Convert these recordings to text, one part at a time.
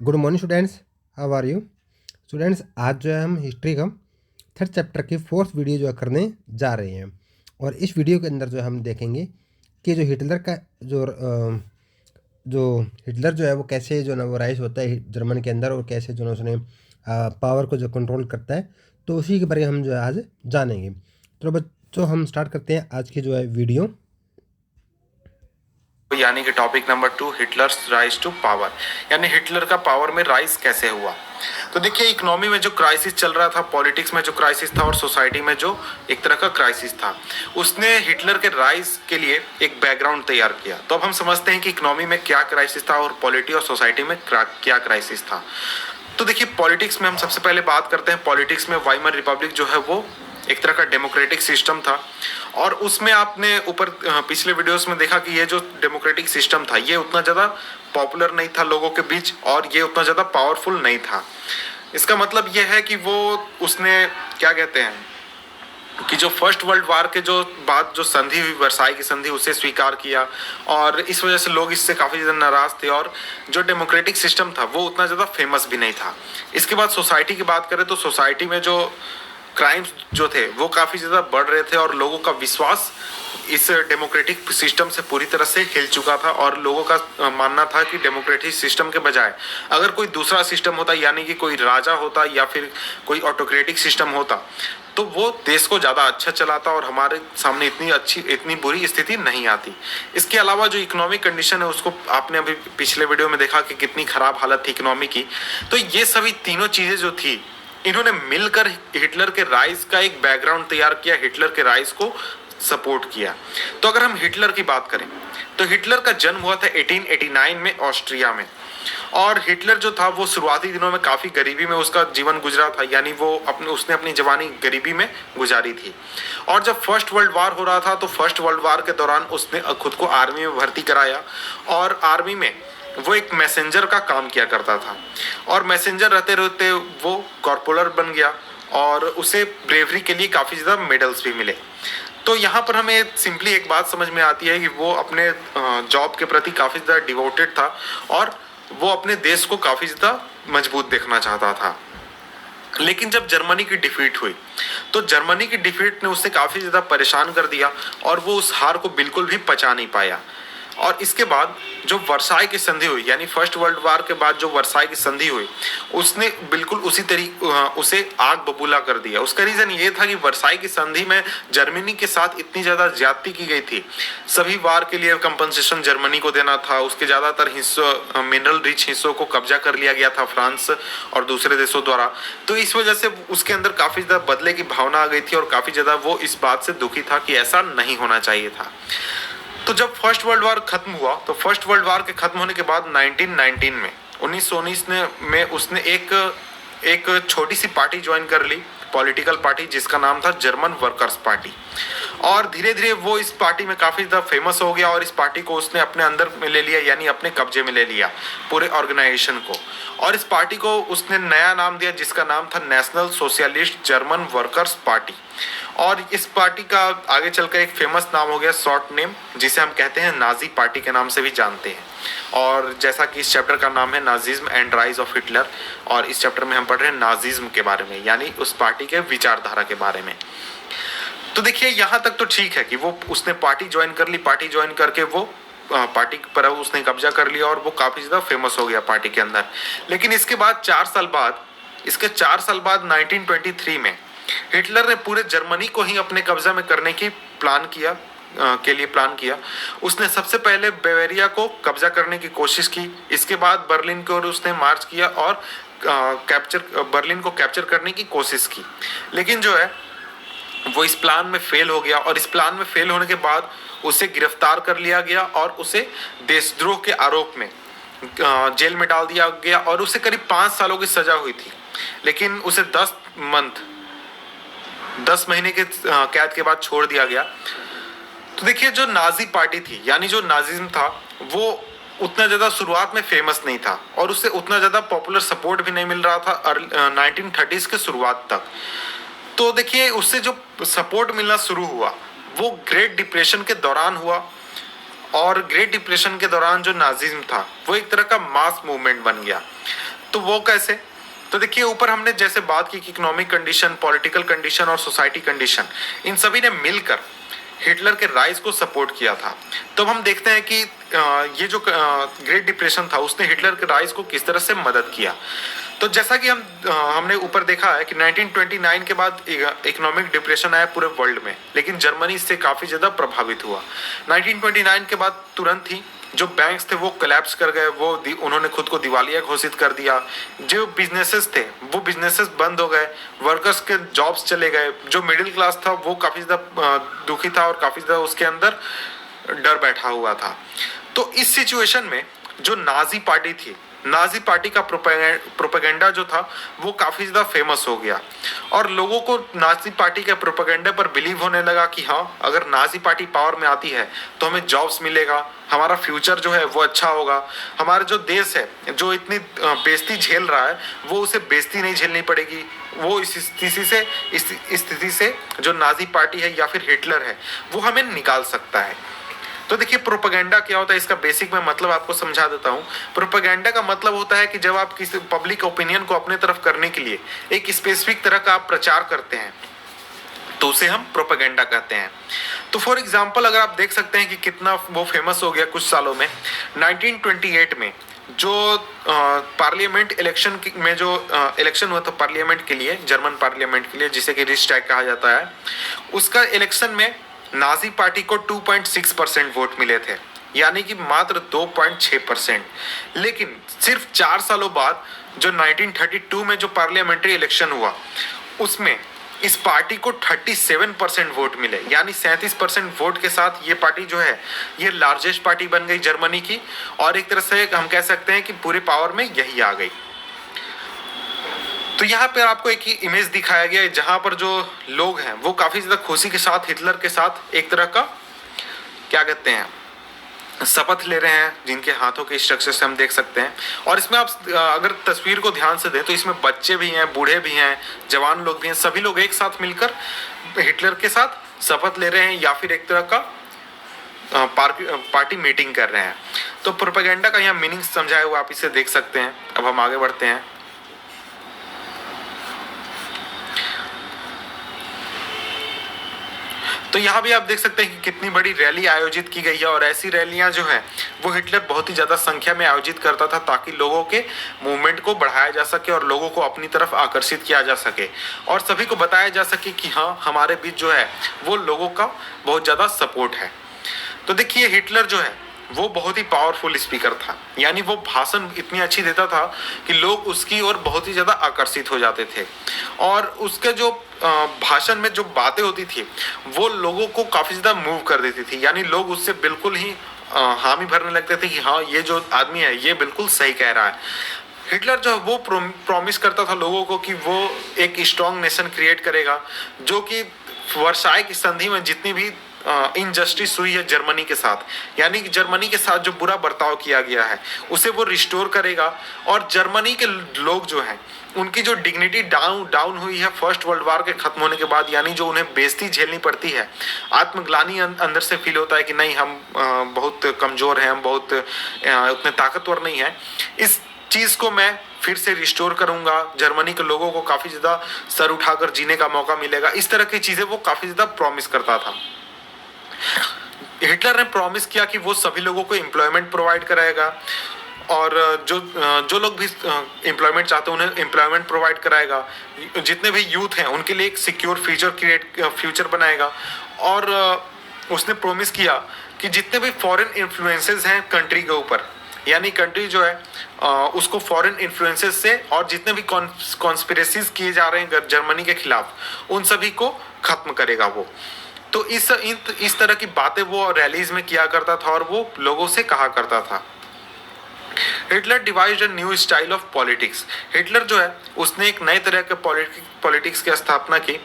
Good morning students, how are you students. आज जो है हम हिस्ट्री का थर्ड चैप्टर की फोर्थ वीडियो जो है करने जा रहे हैं। और इस वीडियो के अंदर जो है हम देखेंगे कि जो हिटलर का जो हिटलर जो है वो कैसे जो ना वो राइज होता है जर्मन के अंदर, और कैसे जो ना उसने पावर को जो कंट्रोल करता है, तो उसी के बारे में हम जो है आज जानेंगे। तो बच्चों हम स्टार्ट करते हैं आज की जो है वीडियो। यानी कि topic number 2, Hitler's rise to power, यानी हिटलर का पावर में राइज कैसे हुआ। तो देखिए, इकोनॉमी में जो क्राइसिस चल रहा था, पॉलिटिक्स में जो क्राइसिस था और सोसाइटी में जो एक तरह का क्राइसिस था, उसने हिटलर के राइज के लिए एक बैकग्राउंड तैयार किया। तो अब हम समझते हैं कि इकोनॉमी में क्या क्राइसिस था और पॉलिटी और सोसाइटी में क्या क्राइसिस था। तो देखिए, पॉलिटिक्स में हम सबसे पहले बात करते हैं। पॉलिटिक्स में वाइमर रिपब्लिक जो है वो एक तरह का डेमोक्रेटिक सिस्टम था, और उसमें आपने ऊपर पिछले वीडियोस में देखा कि ये जो डेमोक्रेटिक सिस्टम था ये उतना ज़्यादा पॉपुलर नहीं था लोगों के बीच, और ये उतना ज़्यादा पावरफुल नहीं था। इसका मतलब ये है कि वो उसने क्या कहते हैं कि जो फर्स्ट वर्ल्ड वार के जो बाद जो संधि हुई, वर्साई की संधि, उसे स्वीकार किया, और इस वजह से लोग इससे काफ़ी ज़्यादा नाराज़ थे, और जो डेमोक्रेटिक सिस्टम था वो उतना ज़्यादा फेमस भी नहीं था। इसके बाद सोसाइटी की बात करें तो सोसाइटी में जो क्राइम्स जो थे वो काफ़ी ज़्यादा बढ़ रहे थे, और लोगों का विश्वास इस डेमोक्रेटिक सिस्टम से पूरी तरह से हिल चुका था। और लोगों का मानना था कि डेमोक्रेटिक सिस्टम के बजाय अगर कोई दूसरा सिस्टम होता, यानी कि कोई राजा होता या फिर कोई ऑटोक्रेटिक सिस्टम होता, तो वो देश को ज़्यादा अच्छा चलाता और हमारे सामने इतनी बुरी स्थिति नहीं आती। इसके अलावा जो इकोनॉमिक कंडीशन है उसको आपने अभी पिछले वीडियो में देखा कि कितनी खराब हालत थी इकोनॉमी की। तो ये सभी तीनों चीज़ें जो थी, इन्होंने मिलकर हिटलर के राइज का एक बैकग्राउंड तैयार किया, हिटलर के राइज को सपोर्ट किया। तो अगर हम हिटलर की बात करें तो हिटलर का जन्म हुआ था 1889 में ऑस्ट्रिया में। और हिटलर जो था वो शुरुआती दिनों में काफ़ी गरीबी में उसका जीवन गुजरा था, यानी वो उसने अपनी जवानी गरीबी में गुजारी थी। और जब फर्स्ट वर्ल्ड वार हो रहा था तो फर्स्ट वर्ल्ड वार के दौरान उसने खुद को आर्मी में भर्ती कराया, और आर्मी में वो एक मैसेंजर का काम किया करता था, और मैसेंजर रहते रहते वो कॉर्पोरल बन गया, और उसे ब्रेवरी के लिए काफ़ी ज़्यादा मेडल्स भी मिले। तो यहाँ पर हमें सिंपली एक बात समझ में आती है कि वो अपने जॉब के प्रति काफ़ी ज़्यादा डिवोटेड था, और वो अपने देश को काफ़ी ज़्यादा मजबूत देखना चाहता था। लेकिन जब जर्मनी की डिफीट हुई तो जर्मनी की डिफीट ने उसे काफ़ी ज़्यादा परेशान कर दिया, और वो उस हार को बिल्कुल भी पचा नहीं पाया। और इसके बाद जो वर्साई की संधि हुई, यानी फर्स्ट वर्ल्ड वार के बाद जो वर्साई की संधि हुई, उसने बिल्कुल उसी तरीके उसे आग बबूला कर दिया। उसका रीज़न ये था कि वर्साई की संधि में जर्मनी के साथ इतनी ज़्यादा ज्यादती की गई थी। सभी वार के लिए कंपनसेशन जर्मनी को देना था, उसके ज़्यादातर हिस्सों, मिनरल रिच हिस्सों को कब्जा कर लिया गया था फ्रांस और दूसरे देशों द्वारा। तो इस वजह से उसके अंदर काफ़ी ज़्यादा बदले की भावना आ गई थी, और काफ़ी ज़्यादा वो इस बात से दुखी था कि ऐसा नहीं होना चाहिए था। तो जब फर्स्ट वर्ल्ड वार खत्म हुआ तो फर्स्ट वर्ल्ड वार के खत्म होने के बाद 1919 में 1919 में उसने एक छोटी सी पार्टी ज्वाइन कर ली, पॉलिटिकल पार्टी, जिसका नाम था जर्मन वर्कर्स पार्टी। और धीरे धीरे वो इस पार्टी में काफ़ी ज़्यादा फेमस हो गया, और इस पार्टी को उसने अपने अंदर में ले लिया, यानी अपने कब्जे में ले लिया पूरे ऑर्गेनाइजेशन को। और इस पार्टी को उसने नया नाम दिया, जिसका नाम था national socialist German workers party. और इस पार्टी का आगे चलकर एक फेमस नाम हो गया, शॉर्ट नेम, जिसे हम कहते हैं नाजी पार्टी के नाम से भी जानते हैं। और जैसा कि इस चैप्टर का नाम है Nazism and rise of Hitler, और इस चैप्टर में हम पढ़ रहे हैं नाजिज्म के बारे में, यानी उस पार्टी के विचारधारा के बारे में। तो देखिए, यहाँ तक तो ठीक है कि वो उसने पार्टी ज्वाइन कर ली, पार्टी ज्वाइन करके वो पार्टी पर उसने कब्जा कर लिया, और वो काफ़ी ज़्यादा फेमस हो गया पार्टी के अंदर। लेकिन इसके बाद 4 साल बाद 1923 में हिटलर ने पूरे जर्मनी को ही अपने कब्जा में करने की प्लान किया। उसने सबसे पहले बावेरिया को कब्जा करने की कोशिश की, इसके बाद बर्लिन की ओर उसने मार्च किया और बर्लिन को कैप्चर करने की कोशिश की। लेकिन जो है वो इस प्लान में फेल हो गया, और इस प्लान में फेल होने के बाद उसे गिरफ्तार कर लिया गया, और उसे देशद्रोह के आरोप में जेल में डाल दिया गया, और उसे करीब 5 सालों की सजा हुई थी। लेकिन उसे 10 महीने के कैद के बाद छोड़ दिया गया। तो देखिए, जो नाजी पार्टी थी, यानी जो नाजिज्म था, वो उतना ज़्यादा शुरुआत में फेमस नहीं था, और उससे उतना ज़्यादा पॉपुलर सपोर्ट भी नहीं मिल रहा था 1930s के शुरुआत तक। तो देखिए, उससे जो सपोर्ट मिलना शुरू हुआ वो ग्रेट डिप्रेशन के दौरान हुआ, और ग्रेट डिप्रेशन के दौरान जो नाजिज्म था वो एक तरह का मास मूवमेंट बन गया। तो वो कैसे? तो देखिए ऊपर हमने जैसे बात की कि इकोनॉमिक कंडीशन, पॉलिटिकल कंडीशन और सोसाइटी कंडीशन, इन सभी ने मिलकर हिटलर के राइज को सपोर्ट किया था। तो अब हम देखते हैं कि ये जो ग्रेट डिप्रेशन था उसने हिटलर के राइज को किस तरह से मदद किया। तो जैसा कि हमने ऊपर देखा है कि 1929 के बाद इकोनॉमिक डिप्रेशन आया पूरे वर्ल्ड में, लेकिन जर्मनी इससे काफी ज्यादा प्रभावित हुआ। 1929 के बाद तुरंत ही जो बैंक्स थे वो कोलैप्स कर गए, उन्होंने खुद को दिवालिया घोषित कर दिया। जो बिजनेसेस थे वो बिजनेसेस बंद हो गए, वर्कर्स के जॉब्स चले गए। जो मिडिल क्लास था वो काफी ज्यादा दुखी था और काफी ज्यादा उसके अंदर डर बैठा हुआ था। तो इस सिचुएशन में जो नाजी पार्टी थी, नाजी पार्टी का प्रोपेगेंडा जो था वो काफी ज्यादा फेमस हो गया और लोगों को नाजी पार्टी के प्रोपेगेंडा पर बिलीव होने लगा कि हाँ, अगर नाजी पार्टी पावर में आती है तो हमें जॉब्स मिलेगा, हमारा फ्यूचर जो है वो अच्छा होगा, हमारा जो देश है जो इतनी बेइज्जती झेल रहा है वो उसे बेइज्जती नहीं झेलनी पड़ेगी। वो इस स्थिति से जो नाजी पार्टी है या फिर हिटलर है वो हमें निकाल सकता है। तो देखिए प्रोपेगेंडा क्या होता है, इसका बेसिक मैं मतलब आपको समझा देता हूँ। प्रोपेगेंडा का मतलब होता है कि जब आप किसी पब्लिक ओपिनियन को अपने तरफ करने के लिए एक स्पेसिफिक तरह का आप प्रचार करते हैं तो उसे हम प्रोपेगेंडा कहते हैं। तो फॉर एग्जांपल अगर आप देख सकते हैं कि कितना वो फेमस हो गया कुछ सालों में, 1928 में जो पार्लियामेंट इलेक्शन में जो इलेक्शन हुआ था पार्लियामेंट के लिए, जर्मन पार्लियामेंट के लिए, जिसे कि रिक्सटैग कहा जाता है, उसका इलेक्शन में नाजी पार्टी को 2.6% वोट मिले थे, यानी कि मात्र 2.6%। लेकिन सिर्फ 4 सालों बाद जो 1932 में जो पार्लियामेंट्री इलेक्शन हुआ उसमें इस पार्टी को 37% वोट मिले, यानी 37% वोट के साथ ये पार्टी जो है ये लार्जेस्ट पार्टी बन गई जर्मनी की और एक तरह से हम कह सकते हैं कि पूरे पावर में यही आ गई। तो यहाँ पे आपको एक ही इमेज दिखाया गया है जहां पर जो लोग हैं वो काफी ज्यादा खुशी के साथ हिटलर के साथ एक तरह का क्या कहते हैं शपथ ले रहे हैं, जिनके हाथों के स्ट्रक्चर से हम देख सकते हैं। और इसमें आप अगर तस्वीर को ध्यान से दें तो इसमें बच्चे भी हैं, बूढ़े भी हैं, जवान लोग भी हैं, सभी लोग एक साथ मिलकर हिटलर के साथ शपथ ले रहे हैं या फिर एक तरह का पार्टी मीटिंग कर रहे हैं। तो प्रोपेगेंडा का यहाँ मीनिंग समझाया हुआ आप इसे देख सकते हैं। अब हम आगे बढ़ते हैं। तो यहाँ भी आप देख सकते हैं कि कितनी बड़ी रैली आयोजित की गई है और ऐसी रैलियां जो है वो हिटलर बहुत ही ज्यादा संख्या में आयोजित करता था ताकि लोगों के मूवमेंट को बढ़ाया जा सके और लोगों को अपनी तरफ आकर्षित किया जा सके और सभी को बताया जा सके कि हाँ, हमारे बीच जो है वो लोगों का बहुत ज्यादा सपोर्ट है। तो देखिए हिटलर जो है वो बहुत ही पावरफुल स्पीकर था, यानी वो भाषण इतनी अच्छी देता था कि लोग उसकी ओर बहुत ही ज्यादा आकर्षित हो जाते थे और उसके जो भाषण में जो बातें होती थी वो लोगों को काफी ज्यादा मूव कर देती थी, यानी लोग उससे बिल्कुल ही हामी भरने लगते थे कि हाँ, ये जो आदमी है ये बिल्कुल सही कह रहा है। हिटलर जो वो प्रॉमिस करता था लोगों को कि वो एक स्ट्रॉन्ग नेशन क्रिएट करेगा, जो कि वर्साई की संधि में जितनी भी इनजस्टिस हुई है जर्मनी के साथ, यानी कि जर्मनी के साथ जो बुरा बर्ताव किया गया है उसे वो रिस्टोर करेगा और जर्मनी के लोग जो हैं उनकी जो डिग्निटी डाउन हुई है फर्स्ट वर्ल्ड वॉर के खत्म होने के बाद, यानी जो उन्हें बेइज्जती झेलनी पड़ती है, आत्मग्लानि अंदर से फील होता है कि नहीं, हम बहुत कमजोर हैं, हम बहुत उतने ताकतवर नहीं है, इस चीज को मैं फिर से रिस्टोर करूंगा, जर्मनी के लोगों को काफी ज्यादा सर उठाकर जीने का मौका मिलेगा। इस तरह की चीजें वो काफी ज्यादा प्रॉमिस करता था। हिटलर ने प्रॉमिस किया कि वो सभी लोगों को एम्प्लॉयमेंट प्रोवाइड कराएगा और जो लोग भी एम्प्लॉयमेंट चाहते हैं उन्हें एम्प्लॉयमेंट प्रोवाइड कराएगा, जितने भी यूथ हैं उनके लिए एक सिक्योर फ्यूचर बनाएगा और उसने प्रॉमिस किया कि जितने भी फॉरेन इन्फ्लुएंसेस हैं कंट्री के ऊपर, यानी कंट्री जो है उसको फॉरेन इन्फ्लुएंसेस से और जितने भी कॉन्स्पिरेसीज किए जा रहे हैं जर्मनी के खिलाफ उन सभी को खत्म करेगा वो। तो इस तरह की बातें वो रैलीज में किया करता था और वो लोगों से कहा करता था। Hitler devised a new style of politics. Hitler जो है उसने एक नए तरह के पॉलिटिक्स की स्थापना की।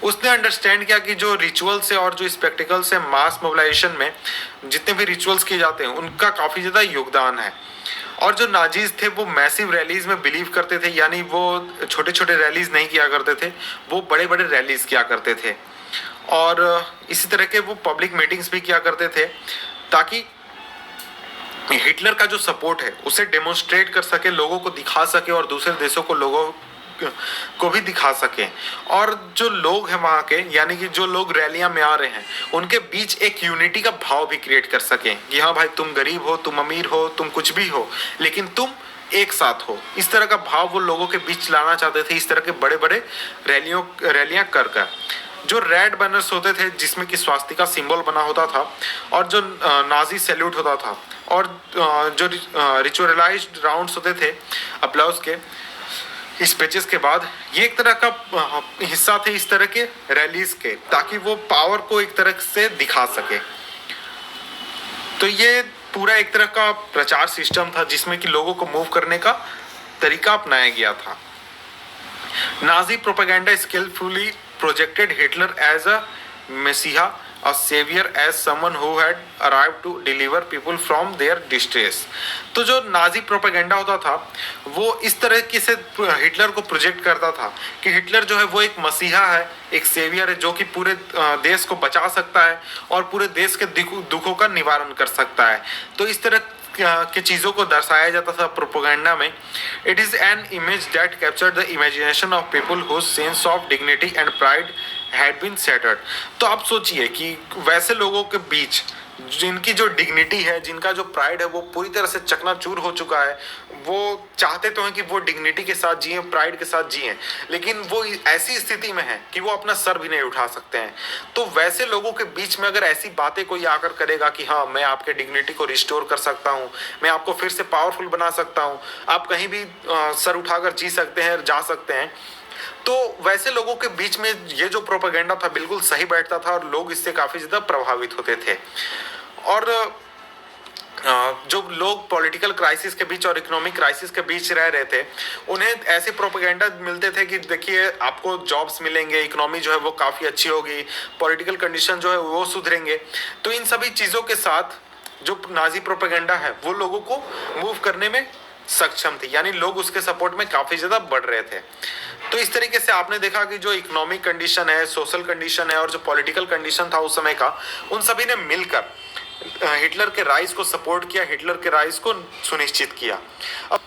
उसने अंडरस्टैंड किया कि जो रिचुअल्स है और जो स्पेक्टिकल्स है, मास मोबिलाइजेशन में जितने भी रिचुअल्स किए जाते हैं उनका काफी ज्यादा योगदान है। और जो नाजीज थे वो मैसिव रैलीज में बिलीव करते थे, यानी वो छोटे छोटे रैलीज नहीं किया करते थे, वो बड़े बड़े रैलीज किया करते थे और इसी तरह के वो पब्लिक मीटिंग्स भी किया करते थे ताकि हिटलर का जो सपोर्ट है उसे डेमोन्स्ट्रेट कर सके, लोगों को दिखा सके और दूसरे देशों को लोगों को भी दिखा सके। और जो लोग हैं वहां के, यानी कि जो लोग रैलियां में आ रहे हैं, उनके बीच एक यूनिटी का भाव भी क्रिएट कर सके कि हाँ भाई, तुम गरीब हो, तुम अमीर हो, तुम कुछ भी हो, लेकिन तुम एक साथ हो। इस तरह का भाव वो लोगों के बीच लाना चाहते थे, इस तरह के बड़े बड़े रैलियां कर जो रेड बैनर्स होते थे जिसमें कि स्वास्तिका सिंबल बना होता था, और जो नाजी सैल्यूट होता था, और जो रिचुअलाइज्ड राउंड्स होते थे अप्लाउज के स्पीचेस के बाद, ये एक तरह का हिस्सा थे इस तरह के रैलीज के, ताकि वो पावर को एक तरह से दिखा सके। तो ये पूरा एक तरह का प्रचार सिस्टम था जिसमें कि लोगों को मूव करने का तरीका अपनाया गया था। Nazi propaganda skillfully projected Hitler as a messiah, a savior, as someone who had arrived to deliver people from their distress। तो जो नाजी प्रोपेगेंडा होता था वो इस तरह से हिटलर को प्रोजेक्ट करता था कि हिटलर जो है वो एक मसीहा है, एक सेवियर है, जो कि पूरे देश को बचा सकता है और पूरे देश के दुखों का निवारण कर सकता है। तो इस तरह के चीज़ों को दर्शाया जाता था प्रोपेगेंडा में। It is an image that captured the imagination of people whose sense of dignity and pride had been shattered. तो आप सोचिए कि वैसे लोगों के बीच जिनकी जो डिग्निटी है, जिनका जो प्राइड है, वो पूरी तरह से चकनाचूर हो चुका है। वो चाहते तो हैं कि वो डिग्निटी के साथ जिए, प्राइड के साथ जिए, लेकिन वो ऐसी स्थिति में है कि वो अपना सर भी नहीं उठा सकते हैं। तो वैसे लोगों के बीच में अगर ऐसी बातें कोई आकर करेगा कि हाँ, मैं आपके डिग्निटी को रिस्टोर कर सकता हूँ, मैं आपको फिर से पावरफुल बना सकता हूँ, आप कहीं भी सर उठाकर जी सकते हैं, जा सकते हैं, तो वैसे लोगों के बीच में ये जो प्रोपेगेंडा था बिल्कुल सही बैठता था और लोग इससे काफी ज्यादा प्रभावित होते थे। और जो लोग पॉलिटिकल क्राइसिस के बीच और इकोनॉमिक क्राइसिस के बीच रह रहे थे, उन्हें ऐसे प्रोपेगेंडा मिलते थे कि देखिए, आपको जॉब्स मिलेंगे, इकोनॉमी जो है वो काफ़ी अच्छी होगी, पॉलिटिकल कंडीशन जो है वो सुधरेंगे। तो इन सभी चीज़ों के साथ जो नाजी प्रोपेगेंडा है वो लोगों को मूव करने में सक्षम थी, यानी लोग उसके सपोर्ट में काफ़ी ज़्यादा बढ़ रहे थे। तो इस तरीके से आपने देखा कि जो इकोनॉमिक कंडीशन है, सोशल कंडीशन है और जो पॉलिटिकल कंडीशन था उस समय का, उन सभी ने मिलकर हिटलर के राइज को सपोर्ट किया, हिटलर के राइज को सुनिश्चित किया। अब